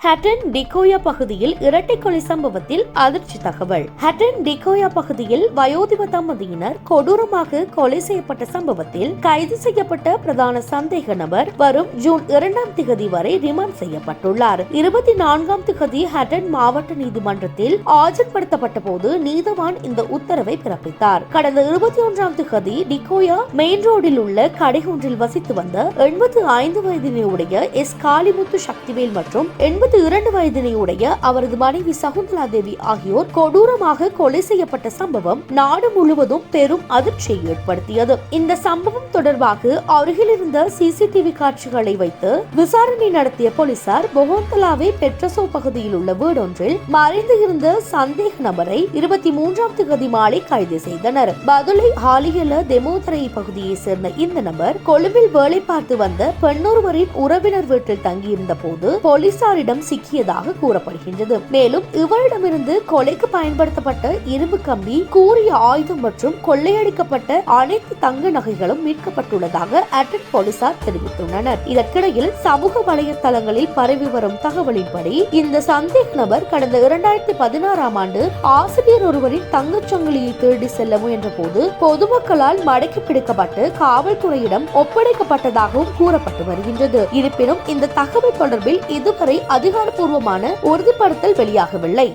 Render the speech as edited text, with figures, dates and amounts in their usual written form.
ஹட்டன் டிகோயா பகுதியில் இரட்டை கொலை சம்பவத்தில் அதிர்ச்சி தகவல். ஹட்டன் டிகோயா பகுதியில் வயோதிப தம்பதியினர் கொடூரமாக கொலை செய்யப்பட்ட சம்பவத்தில் கைது செய்யப்பட்ட பிரதான சந்தேக நபர் வரும் ஜூன் 2 வரை ரிமாண்ட் செய்யப்பட்டுள்ளார். 24 ஹட்டன் மாவட்ட நீதிமன்றத்தில் ஆஜர்படுத்தப்பட்ட போது நீதவான் இந்த உத்தரவை பிறப்பித்தார். கடந்த 21 டிகோயா மெயின் ரோடில் உள்ள கடை ஒன்றில் வசித்து வந்த 85 வயதினையுடைய எஸ் காளிமுத்து சக்திவேல் மற்றும் 82 வயதினையுடைய அவரது மனைவி சகுந்தலா தேவி ஆகியோர் கொடூரமாக கொலை செய்யப்பட்ட சம்பவம் நாடு முழுவதும் பெரும் அதிர்ச்சியை ஏற்படுத்தியது. இந்த சம்பவம் தொடர்பாக அருகில் இருந்த சிசிடிவி காட்சிகளை வைத்து விசாரணை நடத்திய போலீசார் பொகோந்தலாவை பெட்ரசோ பகுதியில் உள்ள வீடொன்றில் மறைந்து இருந்த சந்தேக நபரை 23 மாலை கைது செய்தனர். பதுளை ஹாலியல தெமோதரை பகுதியை சேர்ந்த இந்த நபர் கொழும்பில் வேலை பார்த்து வந்த பெண்ணொருவரின் உறவினர் வீட்டில் தங்கியிருந்த போது போலீசாரிடம் சிக்கியதாக கூறப்படுகின்றது. மேலும் இவரிடமிருந்து கொலைக்கு பயன்படுத்தப்பட்ட இரும்பு கம்பி, கூரிய ஆயுதம் மற்றும் கொள்ளையடிக்கப்பட்ட அனைத்து தங்க நகைகளும் மீட்கப்பட்டுள்ளதாக அட்டன் போலீசார் தெரிவித்துள்ளனர். இதற்கிடையில் சமூக வலைதளங்களில் பரவி வரும் தகவலின்படி இந்த சந்தேக நபர் கடந்த 2016 ஆசிரியர் ஒருவரின் தங்கச்சங்கிலியை திருடி செல்ல முயன்ற போது பொதுமக்களால் மடக்கி பிடிக்கப்பட்டு காவல்துறையிடம் ஒப்படைக்கப்பட்டதாகவும் கூறப்பட்டு வருகின்றது. இருப்பினும் இந்த தகவல் தொடர்பில் இதுவரை அதிகாரப்பூர்வமான உறுதிப்படுத்தல் வெளியாகவில்லை.